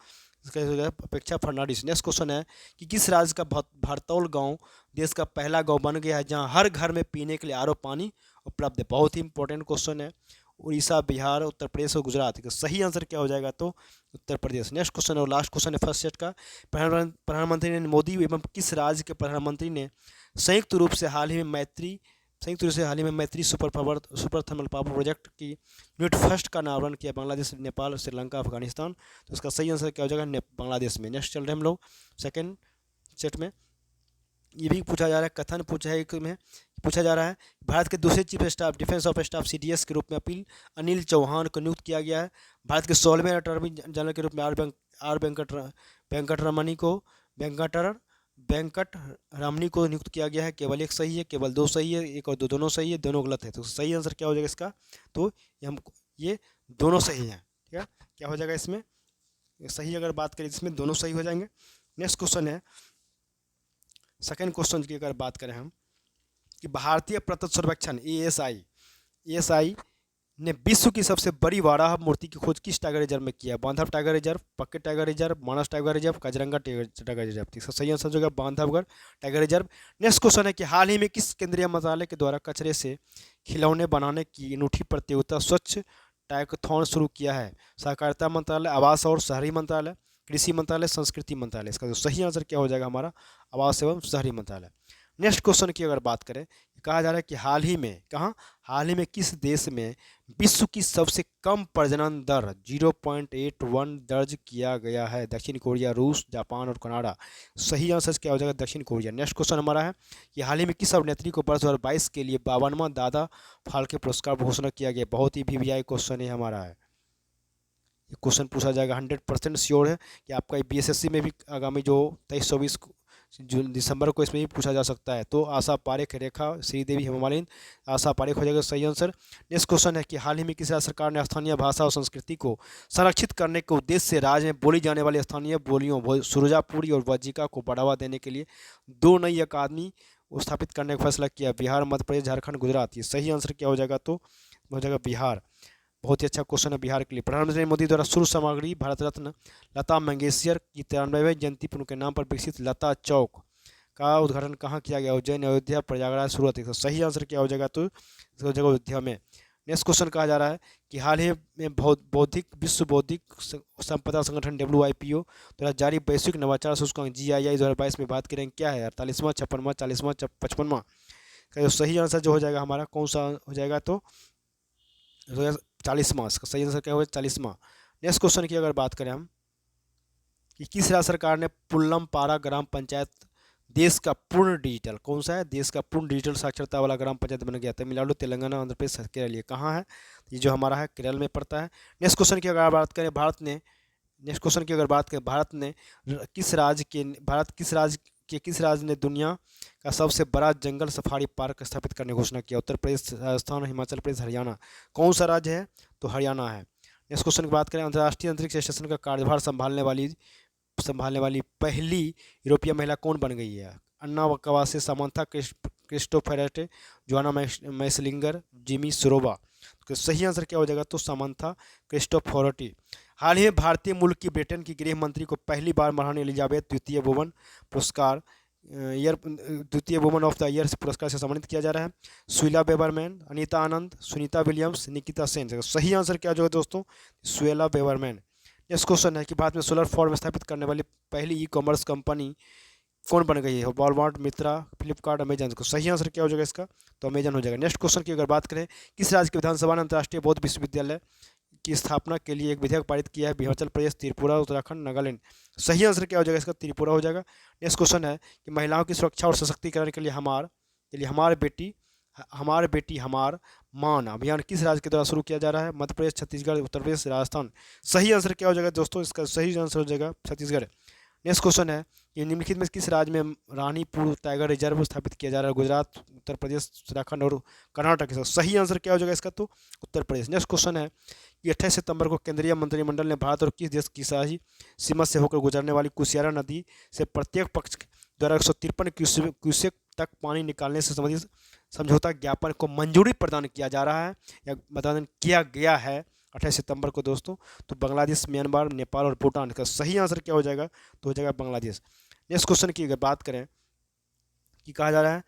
इसका हो जाएगा अपेक्षा फर्नांडिस। नेक्स्ट क्वेश्चन है कि किस राज्य का भारतौल गांव देश का पहला गांव बन गया है जहां हर घर में पीने के लिए आरओ पानी उपलब्ध है? बहुत ही इंपॉर्टेंट क्वेश्चन है। उड़ीसा, बिहार, उत्तर प्रदेश और गुजरात। का सही आंसर क्या हो जाएगा? तो उत्तर प्रदेश। नेक्स्ट क्वेश्चन और लास्ट क्वेश्चन है फर्स्ट सेट का। प्रधानमंत्री ने मोदी एवं किस राज्य के प्रधानमंत्री ने संयुक्त रूप से हाल ही में मैत्री सुपर थर्मल पावर प्रोजेक्ट की यूनिट फर्स्ट का अनावरण किया? बांग्लादेश, नेपाल, श्रीलंका, अफगानिस्तान। तो इसका सही आंसर क्या हो जाएगा? बांग्लादेश में। नेक्स्ट चल रहे हम लोग सेकेंड सेट में। ये भी पूछा जा रहा है, कथन पूछा जा रहा है भारत के दूसरे chief staff defence of staff CDS के रूप में अनिल चौहान को नियुक्त किया गया है। भारत के 16वें अटॉर्नी जनरल के रूप में वेंकट रमनी को नियुक्त किया गया है। केवल एक सही है, केवल 2 सही है, एक और दोनों सही है, दोनों गलत है। तो सही आंसर क्या हो जाएगा इसका? तो ये दोनों सही हैं। ठीक है, क्या हो जाएगा इसमें? सही अगर बात करें इसमें दोनों सही हो जाएंगे। नेक्स्ट क्वेश्चन है सेकेंड क्वेश्चन की अगर बात करें हम कि भारतीय प्रत्यक्ष सर्वेक्षण एएसआई ने विश्व की सबसे बड़ी वाराह मूर्ति की खोज किस टाइगर रिजर्व में किया? Bandhav tiger reserve, Pakke tiger reserve, Manas tiger reserve, Kaziranga tiger reserve. इसका सही आंसर जो है Bandhavgarh tiger reserve. Next question है कि हाल ही में किस केंद्रीय मंत्रालय के द्वारा कचरे से खिलौने बनाने की अनूठी प्रतियोगिता स्वच्छ टैकथॉन शुरू किया है? सहकारिता मंत्रालय, आवास और शहरी मंत्रालय, कृषि मंत्रालय, संस्कृति मंत्रालय। इसका जो सही आंसर क्या हो जाएगा हमारा? आवास एवं शहरी मंत्रालय। नेक्स्ट क्वेश्चन की अगर बात करें, कहा जा रहा है कि हाल ही में किस देश में विश्व की सबसे कम प्रजनन दर 0.81 दर्ज किया गया है? दक्षिण कोरिया, रूस, जापान और कनाडा। सही आंसर क्या हो जाएगा? दक्षिण कोरिया। नेक्स्ट क्वेश्चन हमारा है कि हाल ही में किस अभिनेत्री को वर्ष 2022 के लिए 52वां दादा फाल्के पुरस्कार घोषणा किया गया? बहुत ही वीवीआई क्वेश्चन है हमारा है। ये क्वेश्चन पूछा जाएगा, 100% श्योर है कि आपका बीएसएससी में भी आगामी जो 23-24 दिसंबर को इसमें भी पूछा जा सकता है। तो आशा पारेख, रेखा श्रीदेवी, हेमा मालिनी, आशा पारेख हो जाएगा सही आंसर। नेक्स्ट क्वेश्चन है कि हाल ही में किस राज्य सरकार ने स्थानीय भाषा और संस्कृति को संरक्षित करने के उद्देश्य से राज्य में बोली जाने वाली स्थानीय बोलियों सुरजापुरी और वज्जिका को बढ़ावा देने के लिए 2 नई अकादमी स्थापित करने का फैसला किया? बिहार, मध्य प्रदेश, झारखंड, गुजरात। ये सही आंसर क्या हो जाएगा? तो हो जाएगा बिहार। बहुत ही अच्छा क्वेश्चन है बिहार के लिए। प्रधानमंत्री मोदी द्वारा शुरू सामग्री भारत रत्न लता मंगेशकर की 93वीं जयंती पर उनके नाम पर विकसित लता चौक का उद्घाटन कहाँ किया गया? उज्जैन, अयोध्या, प्रयागराज, सूरत। इसका सही आंसर क्या हो जाएगा? तो इसका हो जाएगा अयोध्या में। नेक्स्ट क्वेश्चन कहा जा रहा है कि हाल ही में विश्व बौद्धिक संपदा संगठन WIPO द्वारा जारी वैश्विक नवाचार सूचकांक GII 2022 में भारत की रैंक क्या है? 48वां, 56वां, 40वां, 55वां। का जो सही आंसर जो हो जाएगा हमारा कौन सा हो जाएगा? तो 40वां। इसका सही आंसर क्या होगा? 40वां। नेक्स्ट क्वेश्चन की अगर बात करें हम कि किस राज्य सरकार ने पुल्लमपारा ग्राम पंचायत देश का पूर्ण डिजिटल, कौन सा है? देश का पूर्ण डिजिटल साक्षरता वाला ग्राम पंचायत बन गया? तमिलनाडु, तेलंगाना, आंध्र प्रदेश, केरल। ये कहाँ है? ये जो हमारा है केरल में पड़ता है। नेक्स्ट क्वेश्चन की अगर बात करें भारत ने किस राज्य ने दुनिया का सबसे बड़ा जंगल सफारी पार्क स्थापित करने की घोषणा किया? उत्तर प्रदेश, राजस्थान, हिमाचल प्रदेश, हरियाणा। कौन सा राज्य है? तो हरियाणा है। नेक्स्ट क्वेश्चन की बात करें, अंतर्राष्ट्रीय अंतरिक्ष स्टेशन का कार्यभार संभालने वाली पहली यूरोपीय महिला कौन बन गई है? अन्ना कवासे, समांथा क्रिस्टोफरेटे, जोआना मैसलिंगर, जिमी सरोवा। तो सही आंसर क्या हो जाएगा? तो समांथा क्रिस्टोफरेटी। हाल ही में भारतीय मूल की ब्रिटेन की गृह मंत्री को पहली बार महारानी एलिजाबेथ द्वितीय वुमन पुरस्कार ईयर द्वितीय वुमन ऑफ द ईयर से पुरस्कार से सम्मानित किया जा रहा है। सुइला बेबरमैन, अनीता आनंद, सुनीता विलियम्स, निकिता सेन। सही आंसर क्या हो दोस्तों? सुएला बेबरमैन। नेक्स्ट क्वेश्चन है कि भारत में सोलर फॉर्म स्थापित करने वाली पहली ई कॉमर्स कंपनी कौन बन गई है? वॉलमार्ट, मित्रा, फ्लिपकार्ट, अमेजन। को सही आंसर क्या हो जाएगा इसका? तो अमेजन हो जाएगा। नेक्स्ट क्वेश्चन की अगर बात करें, किस राज्य की विधानसभा ने अंतर्राष्ट्रीय बौद्ध विश्वविद्यालय की स्थापना के लिए एक विधेयक पारित किया है? हिमाचल प्रदेश, त्रिपुरा, उत्तराखंड, नागालैंड। सही आंसर क्या हो जाएगा इसका? त्रिपुरा हो जाएगा। नेक्स्ट क्वेश्चन है कि महिलाओं की सुरक्षा और सशक्तिकरण के लिए हमारे बेटी हमार मान अभियान किस राज्य के द्वारा शुरू किया जा रहा है? मध्य प्रदेश, छत्तीसगढ़, उत्तर प्रदेश, राजस्थान। सही आंसर क्या हो जाएगा दोस्तों? इसका सही आंसर हो जाएगा छत्तीसगढ़। नेक्स्ट क्वेश्चन है कि निम्नलिखित में किस राज्य में रानीपुर टाइगर रिजर्व स्थापित किया जा रहा है? गुजरात, उत्तर प्रदेश, उत्तराखंड और कर्नाटक के साथ। सही आंसर क्या हो जाएगा इसका? तो उत्तर प्रदेश। नेक्स्ट क्वेश्चन है कि 28 सितंबर को केंद्रीय मंत्रिमंडल ने भारत और किस देश की साझी सीमा से होकर गुजरने वाली कुशियारा नदी से प्रत्येक पक्ष द्वारा 153 क्यूसेक तक पानी निकालने से संबंधित समझौता ज्ञापन को मंजूरी प्रदान किया जा रहा है या प्रदान किया गया है 28 सितंबर को दोस्तों? तो बांग्लादेश, म्यांमार, नेपाल और भूटान। का सही आंसर क्या हो जाएगा? तो हो जाएगा बांग्लादेश। नेक्स्ट क्वेश्चन की अगर बात करें कि कहा जा रहा है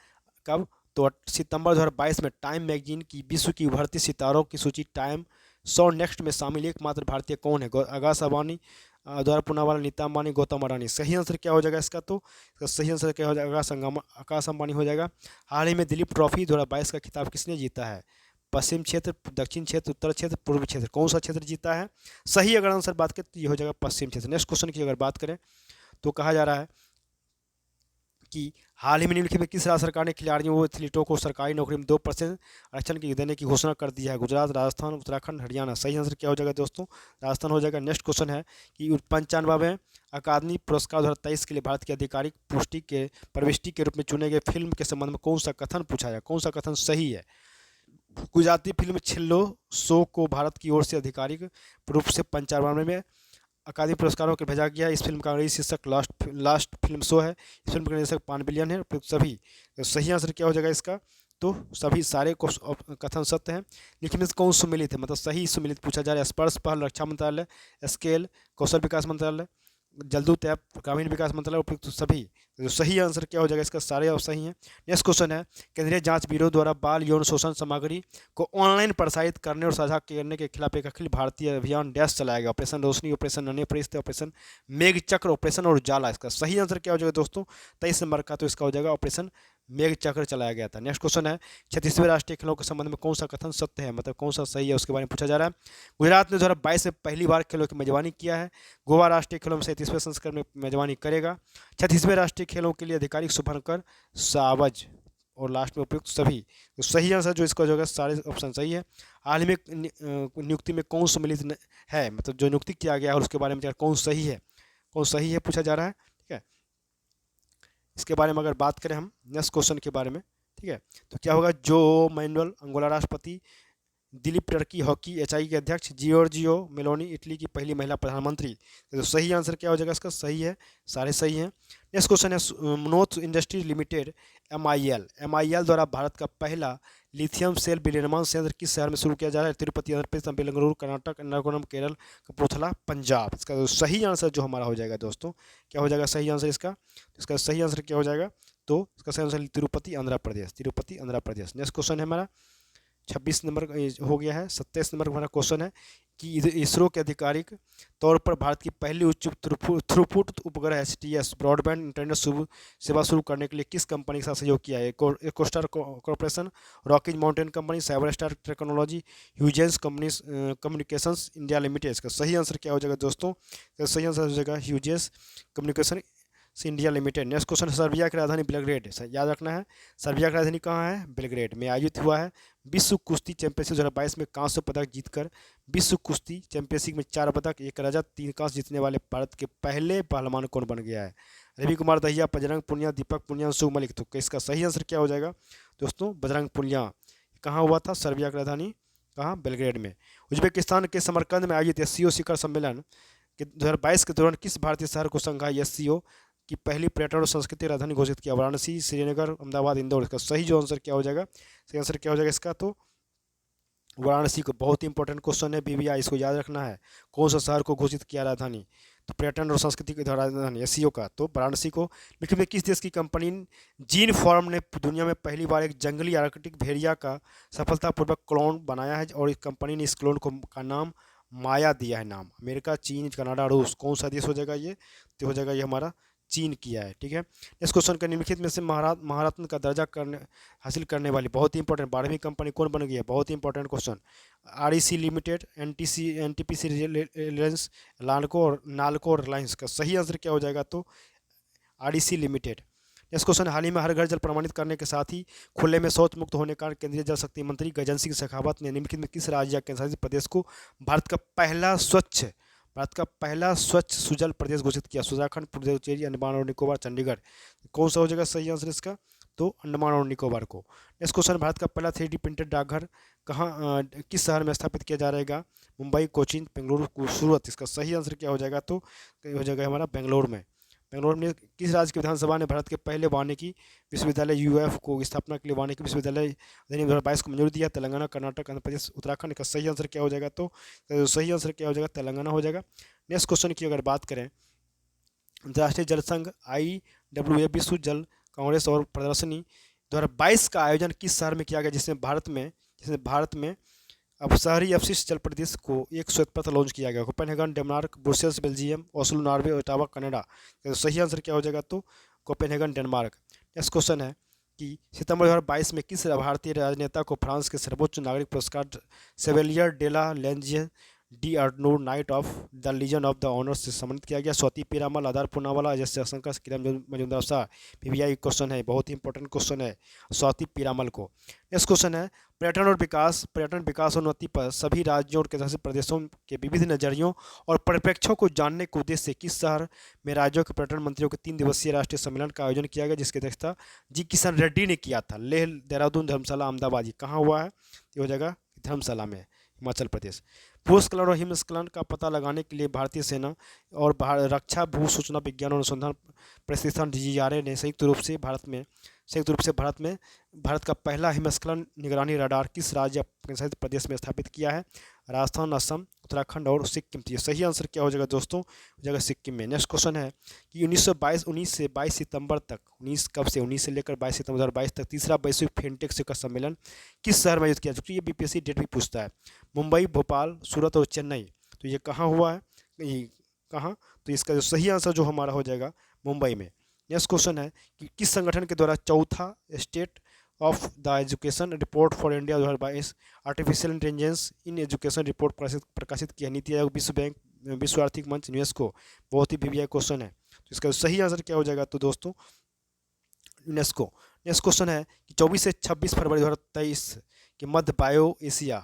कब, तो सितंबर 2022 में टाइम मैगजीन की विश्व की उभरती सितारों की सूची टाइम 100 नेक्स्ट में शामिल एकमात्र भारतीय कौन है? आकाश अंबानी, द्वारा पूनावाला, नीता अंबानी, गौतम अडानी। सही आंसर क्या हो जाएगा इसका? तो इसका सही आंसर क्या हो जाएगा? आकाश अंबानी हो जाएगा। हाल ही में दिलीप ट्रॉफी 2022 का खिताब किसने जीता है? पश्चिम क्षेत्र, दक्षिण क्षेत्र, उत्तर क्षेत्र, पूर्व क्षेत्र। कौन सा क्षेत्र जीता है? सही अगर आंसर बात करें तो ये हो जाएगा पश्चिम क्षेत्र। नेक्स्ट क्वेश्चन की अगर बात करें तो कहा जा रहा है कि हाल ही में निम्नलिखित में किस राज्य सरकार ने खिलाड़ियों व एथलीटों को सरकारी नौकरी में 2% आरक्षण की देने की घोषणा कर दी है? गुजरात, राजस्थान, उत्तराखंड, हरियाणा। सही आंसर क्या हो जाएगा दोस्तों? राजस्थान हो जाएगा। नेक्स्ट क्वेश्चन है कि 95वें अकादमी पुरस्कार 2023 के लिए भारत की आधिकारिक प्रविष्टि के रूप में चुने गए फिल्म के संबंध में कौन सा कथन पूछा है? कौन सा कथन सही है? गुजराती फिल्म छिल्लो शो को भारत की ओर से आधिकारिक रूप से 95वें अकादमी पुरस्कारों के भेजा गया। इस फिल्म का अंग्रेजी शीर्षक लास्ट फिल्म शो है। इस फिल्म का निर्देशक पान बिलियन है। सभी तो सही आंसर क्या हो जाएगा इसका? तो सभी सारे कथन सत्य हैं। लेकिन में कौन सुमिलित है? मतलब सही सुमिलित पूछा जा रहा है। स्पर्श पहल रक्षा मंत्रालय, स्केल कौशल विकास मंत्रालय, जलदूत ऐप ग्रामीण विकास मंत्रालय, उपयुक्त सभी। तो सही आंसर क्या हो जाएगा इसका? सारे और सही हैं। नेक्स्ट क्वेश्चन है केंद्रीय जांच ब्यूरो द्वारा बाल यौन शोषण सामग्री को ऑनलाइन प्रसारित करने और साझा करने के खिलाफ एक अखिल भारतीय अभियान डैश चलाया गया। ऑपरेशन रोशनी, ऑपरेशन नन्हे फरिश्ते, ऑपरेशन मेघ चक्र, ऑपरेशन और उजाला। इसका सही आंसर क्या हो जाएगा दोस्तों? 23 नंबर का तो इसका हो जाएगा ऑपरेशन मेघ चक्र चलाया गया था। नेक्स्ट क्वेश्चन है 36वें राष्ट्रीय खेलों के संबंध में कौन सा कथन सत्य है? मतलब कौन सा सही है उसके बारे में पूछा जा रहा है। गुजरात ने 2022 में पहली बार खेलों की मेजबानी किया है। गोवा राष्ट्रीय खेलों में 37वें संस्करण में मेजबानी करेगा। 36वें राष्ट्रीय खेलों के लिए आधिकारिक शुभंकर सावज और लास्ट में उपयुक्त सभी। तो सही आंसर जो इसका जो है सारे ऑप्शन सही है। हाल ही में नियुक्ति में कौन सम्मिलित है? मतलब जो नियुक्ति किया गया है और उसके बारे में कौन सही है, कौन सही है पूछा जा रहा है। ठीक है, इसके बारे में अगर बात करें हम नेक्स्ट क्वेश्चन के बारे में, ठीक है, तो क्या होगा? जो मैनुअल अंगोला राष्ट्रपति, दिलीप टर्की हॉकी एचआई के अध्यक्ष, जियोर्जियो मेलोनी इटली की पहली महिला प्रधानमंत्री। तो सही आंसर क्या हो जाएगा इसका? सही है, सारे सही हैं। नेक्स्ट क्वेश्चन है मनोथ इंडस्ट्रीज लिमिटेड एमआईएल द्वारा भारत का पहला लिथियम सेल विनिर्माण संयंत्र किस शहर में शुरू किया जा रहा है? तिरुपति आंध्र प्रदेश, बेंगलुरु कर्नाटक, एर्नाकुलम केरल, कपूरथला पंजाब। इसका तो सही आंसर जो हमारा हो जाएगा दोस्तों, क्या हो जाएगा सही आंसर इसका? इसका सही आंसर क्या हो जाएगा? तो इसका सही answer Tirupati Andhra Pradesh, Tirupati Andhra Pradesh. Next question है हमारा 26 नंबर हो गया है। 27 नंबर का हमारा क्वेश्चन है कि इसरो के आधिकारिक तौर पर भारत की पहली उच्च थ्रूपुट उपग्रह एचटीएस ब्रॉडबैंड इंटरनेट सेवा शुरू करने के लिए किस कंपनी के साथ सहयोग किया है? एकोस्टार कॉर्पोरेशन, रॉकेज mountain company, cyber star technology, ह्यूजेंस कम्युनिकेशंस इंडिया लिमिटेड। इसका सही आंसर क्या हो जाएगा दोस्तों? सही आंसर हो जाएगा Huygens communication India limited. Next question है सर्बिया की राजधानी बेलग्रेड, याद रखना है सर्बिया की राजधानी कहाँ है? बेलग्रेड में आयोजित हुआ है विश्व कुश्ती चैंपियनशिप 2022 में कांस्य पदक जीतकर विश्व कुश्ती चैंपियनशिप में 4 पदक 1 रजत 3 कांस्य जीतने वाले भारत के पहले पहलवान कौन बन गया है? रवि कुमार दहिया, बजरंग पुनिया, दीपक पुनिया, अंशु मलिक। तो इसका सही आंसर क्या हो जाएगा दोस्तों? बजरंग पुनिया। कहाँ हुआ था? सर्बिया की राजधानी कहाँ? बेलग्रेड में। उज्बेकिस्तान के समरकंद में आयोजित एससीओ शिखर सम्मेलन के 2022 के दौरान किस भारतीय शहर को संघाई एससीओ की पहली पर्यटन और संस्कृति राजधानी घोषित किया? वाराणसी, श्रीनगर, अहमदाबाद, इंदौर। इसका सही जो आंसर क्या हो जाएगा? सही आंसर क्या हो जाएगा इसका? तो वाराणसी को, बहुत ही इंपॉर्टेंट क्वेश्चन है, बीबीआई, इसको याद रखना है। कौन सा शहर को घोषित किया राजधानी, तो पर्यटन और संस्कृति की राजधानी एससीओ का, तो वाराणसी को। निम्नलिखित में किस देश की कंपनी जीन फॉर्म ने दुनिया में पहली बार एक जंगली आर्कटिक भेड़िया का सफलतापूर्वक क्लोन बनाया है, और इस कंपनी ने इस क्लोन को का नाम माया दिया है नाम। अमेरिका, चीन, कनाडा, रूस, कौन सा देश हो जाएगा ये, तो हो जाएगा ये हमारा चीन किया है। ठीक है, इस क्वेश्चन का निम्नलिखित में से महारत्न का दर्जा करने हासिल करने वाली बहुत ही इंपॉर्टेंट 12वीं कंपनी कौन बन गई है, बहुत ही important question. REC Limited, NTPC, Reliance, Lalco और नालको और रिलायंस का सही आंसर क्या हो जाएगा, तो आरईसी लिमिटेड। नेक्स्ट क्वेश्चन, हाल ही में हर घर जल प्रमाणित करने के साथ ही खुले में शौच मुक्त होने का केंद्रीय जल शक्ति मंत्री गजेंद्र सिंह शेखावत ने निम्नलिखित में किस राज्य या केंद्रशासित प्रदेश को भारत का पहला स्वच्छ सुजल प्रदेश घोषित किया, उत्तराखंड, पुडुचेरी, अंडमान और निकोबार, चंडीगढ़। कौन सा हो जाएगा सही आंसर इसका, तो अंडमान और निकोबार को। नेक्स्ट क्वेश्चन, भारत का पहला 3D प्रिंटेड डाकघर किस शहर में स्थापित किया जा रहेगा, मुंबई, कोचीन, बेंगलुरु, सूरत। इसका सही आंसर क्या हो जाएगा, तो हो जाएगा हमारा बेंगलोर में। बेंगलोर में किस राज्य की विधानसभा ने भारत के पहले वानिकी विश्वविद्यालय यूएफ को स्थापना के लिए वानिकी विश्वविद्यालय अधिनियम 2022 को मंजूरी दिया, तेलंगाना, कर्नाटक, आंध्र प्रदेश, उत्तराखंड। का सही आंसर क्या हो जाएगा, तो सही आंसर क्या हो जाएगा, तेलंगाना हो जाएगा। नेक्स्ट क्वेश्चन की अगर बात करें, अंतर्राष्ट्रीय जल संघ IWA विश्व जल कांग्रेस और प्रदर्शनी 2022 का आयोजन किस शहर में किया गया, जिसमें भारत में अब शहरी अपशिष्ट जल प्रदेश को एक श्वेत पत्र लॉन्च किया गया, Copenhagen Denmark, Brussels Belgium, Oslo Norway, Ottawa Canada. तो सही आंसर क्या हो जाएगा, तो कोपेनहेगन डेनमार्क। नेक्स्ट क्वेश्चन है कि सितंबर 2022 में किस भारतीय राजनेता को फ्रांस के सर्वोच्च नागरिक पुरस्कार Chevalier de la Legion d'honneur knight of the Legion of the honour से सम्मानित किया गया, स्वाति पीरामल, आधार पूनावाला, अजय शंकर, किरण मजूमदार शाह। पीबीआई क्वेश्चन है, बहुत ही इंपॉर्टेंट क्वेश्चन है, स्वाति पीरामल को। नेक्स्ट क्वेश्चन है, पर्यटन विकास और उन्नति पर सभी राज्यों और केंद्रशासित प्रदेशों के विविध नजरियों और परिप्रेक्ष्यों को जानने के उद्देश्य से किस शहर में राज्यों के पर्यटन मंत्रियों के 3 दिवसीय राष्ट्रीय सम्मेलन का आयोजन किया गया, जिसकी अध्यक्षता जी किशन रेड्डी ने किया था। लेह, देहरादून, धर्मशाला, अहमदाबाद। ये कहाँ हुआ है, ये हो जाएगा धर्मशाला में, हिमाचल प्रदेश। भूस्खलन और हिमस्खलन का पता लगाने के लिए भारतीय सेना और रक्षा भू सूचना विज्ञान और अनुसंधान प्रतिष्ठान DGRA ने भारत का पहला हिमस्खलन निगरानी रडार किस राज्य या केंद्रशासित प्रदेश में स्थापित किया है, राजस्थान, असम, उत्तराखंड और सिक्किम। तो ये सही आंसर क्या हो जाएगा दोस्तों, हो जाएगा सिक्किम में। नेक्स्ट क्वेश्चन है कि 19 से 22 सितंबर तक, 19 से लेकर 22 सितंबर 2022 तक तीसरा वैश्विक फिनटेक शिखर सम्मेलन किस शहर में आयोजित किया, क्योंकि ये BPSC डेट भी पूछता है। मुंबई, भोपाल, सूरत और चेन्नई। तो ये कहाँ हुआ है, ये कहाँ, तो इसका जो सही आंसर जो हमारा हो जाएगा मुंबई में। नेक्स्ट क्वेश्चन है कि किस संगठन के द्वारा चौथा state of the education report for India 2022 artificial intelligence in education report प्रकाशित किया, नीति आयोग, विश्व बैंक, विश्व आर्थिक मंच, यूनेस्को। बहुत ही BBI क्वेश्चन है, तो इसका सही आंसर क्या हो जाएगा, तो दोस्तों यूनेस्को। नेक्स्ट क्वेश्चन है कि 24 से 26 फरवरी 2023 के मध्य बायो एशिया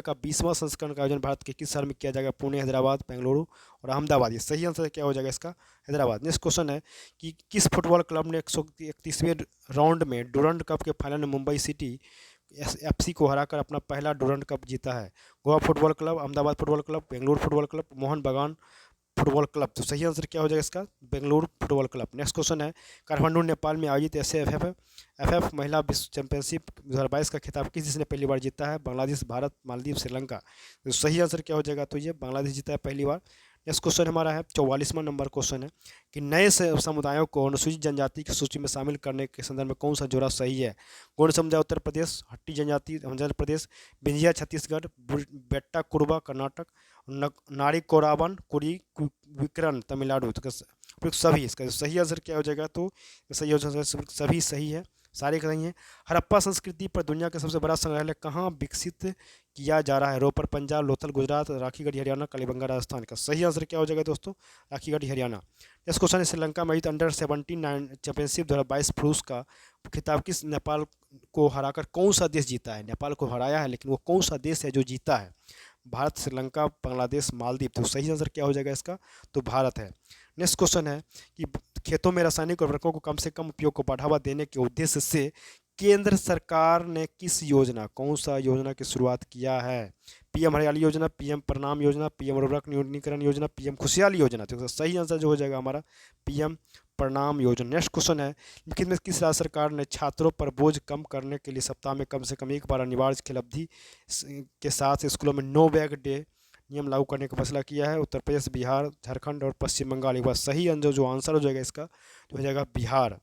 का 20वां संस्करण का आयोजन भारत के किस शहर में किया जाएगा, पुणे, हैदराबाद, बेंगलुरु और अहमदाबाद। ये सही आंसर क्या हो जाएगा इसका, हैदराबाद। नेक्स्ट क्वेश्चन है कि किस फुटबॉल क्लब ने 131वें राउंड में डुरंड कप के फाइनल में मुंबई सिटी FC को हराकर अपना पहला डुरंड कप जीता है, Goa football club, Ahmedabad football club, Bengaluru football club, Mohan बगान फुटबॉल क्लब। तो सही आंसर क्या हो जाएगा इसका, Bengaluru football club. Next question है, काठमांडू, नेपाल में आयोजित FF महिला विश्व चैंपियनशिप 2022 का खिताब किस देश ने पहली बार जीता है, बांग्लादेश, भारत, मालदीव, श्रीलंका। तो सही आंसर क्या हो जाएगा, तो ये बांग्लादेश जीता है पहली बार। नेक्स्ट क्वेश्चन हमारा है 44वां नंबर क्वेश्चन है कि नए समुदायों को अनुसूचित जनजाति की सूची में शामिल करने के संदर्भ में कौन सा जोड़ा सही है, गौड़ समुदाय उत्तर प्रदेश, हट्टी जनजाति हिमाचल प्रदेश, बिंजिया छत्तीसगढ़, बेट्टा कुरबा कर्नाटक, नारी कोराबन कुरी विकरन तमिलनाडु। तो सभी, इसका सही आंसर क्या हो जाएगा, तो सही हो जाएगा सभी सही है, सारे सही हैं। हड़प्पा संस्कृति पर दुनिया का सबसे बड़ा संग्रहालय कहाँ विकसित किया जा रहा है, रोपर पंजाब, लोथल गुजरात, राखीगढ़ी हरियाणा, कालीबंगा राजस्थान। का सही आंसर क्या हो जाएगा दोस्तों, राखीगढ़ी हरियाणा। नेक्स्ट क्वेश्चन है, श्रीलंका में आयोजित अंडर-17 चैंपियनशिप 2022 पुरुष का खिताब किस नेपाल को हराकर कौन सा देश जीता है, नेपाल को हराया है लेकिन वो कौन सा देश है जो जीता है, भारत, श्रीलंका, बांग्लादेश, मालदीव। तो सही आंसर क्या हो जाएगा इसका, तो भारत है। नेक्स्ट क्वेश्चन है कि खेतों में रासायनिक उर्वरकों को कम से कम उपयोग को बढ़ावा देने के उद्देश्य से केंद्र सरकार ने कौन सा योजना की शुरुआत किया है, PM हरियाली योजना, PM प्रणाम योजना, PM उर्वरक न्यूनीकरण योजना, PM खुशहाली योजना। तो सही आंसर जो हो जाएगा हमारा PM प्रणाम योजना। नेक्स्ट क्वेश्चन है, निम्नलिखित में किस राज्य सरकार ने छात्रों पर बोझ कम करने के लिए सप्ताह में कम से कम एक बार अनिवार्य खेल अवधि के साथ स्कूलों में नो बैग डे नियम लागू करने का फैसला किया है? उत्तर प्रदेश, बिहार, झारखंड और पश्चिम बंगाल। एक बार सही जो आंसर हो जाएगा इसका जो हो जाएगा बिहार।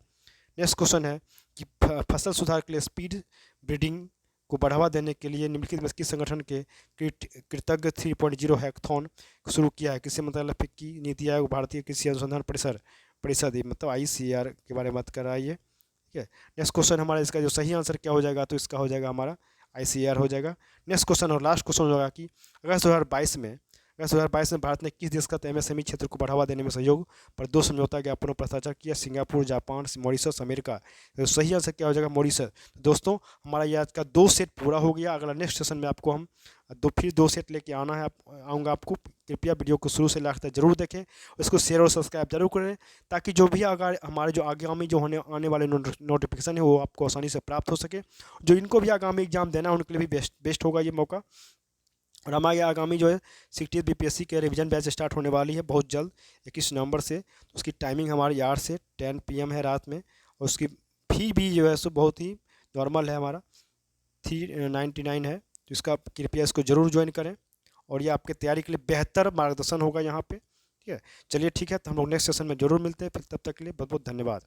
नेक्स्ट क्वेश्चन है कि फसल सुधार के लिए स्पीड ब्रीडिंग को बढ़ावा देने के लिए निम्नलिखित में किस संगठन के कृतज्ञ 3.0 हैकथॉन शुरू किया है? कृषि मंत्रालय, फिक्की, नीति आयोग, भारतीय कृषि अनुसंधान परिषद मतलब ICAR के बारे में बात कर रहा है ये। ठीक है, नेक्स्ट क्वेश्चन हमारा इसका जो सही आंसर क्या हो जाएगा, तो इसका हो जाएगा हमारा ICAR हो जाएगा। नेक्स्ट क्वेश्चन और लास्ट क्वेश्चन होगा कि अगस्त 2022 में भारत ने किस देश का MSME क्षेत्र को बढ़ावा देने में सहयोग पर 2 समझौता ज्ञापनों पर हस्ताक्षर किया? Singapore, Japan, Mauritius, America. तो सही आंसर क्या हो जाएगा? मॉरिशस। दोस्तों हमारा ये आज का 2 सेट पूरा हो गया। अगला नेक्स्ट सेशन में आपको हम फिर 2 सेट लेके आना है, आऊँगा आपको। कृपया वीडियो को शुरू से लास्ट तक जरूर देखें, इसको शेयर और सब्सक्राइब जरूर करें, ताकि जो भी अगर हमारे जो आगामी जो आने वाले नोटिफिकेशन है वो आपको आसानी से प्राप्त हो सके। जो इनको भी आगामी एग्जाम देना है उनके लिए भी बेस्ट होगा ये मौका। और हमारे आगामी जो है 60th BPSC के रिवीजन बैच स्टार्ट होने वाली है बहुत जल्द 21 नवंबर से। तो उसकी टाइमिंग हमारी 8 से 10 PM है रात में, और उसकी फ़ी भी जो है सो बहुत ही नॉर्मल है, हमारा 399 है। तो इसका कृपया इसको ज़रूर ज्वाइन करें, और ये आपके तैयारी के लिए बेहतर मार्गदर्शन होगा यहाँ पे। ठीक है, चलिए ठीक है, तो हम लोग नेक्स्ट सेशन में ज़रूर मिलते हैं। फिर तब तक के लिए बहुत बहुत धन्यवाद।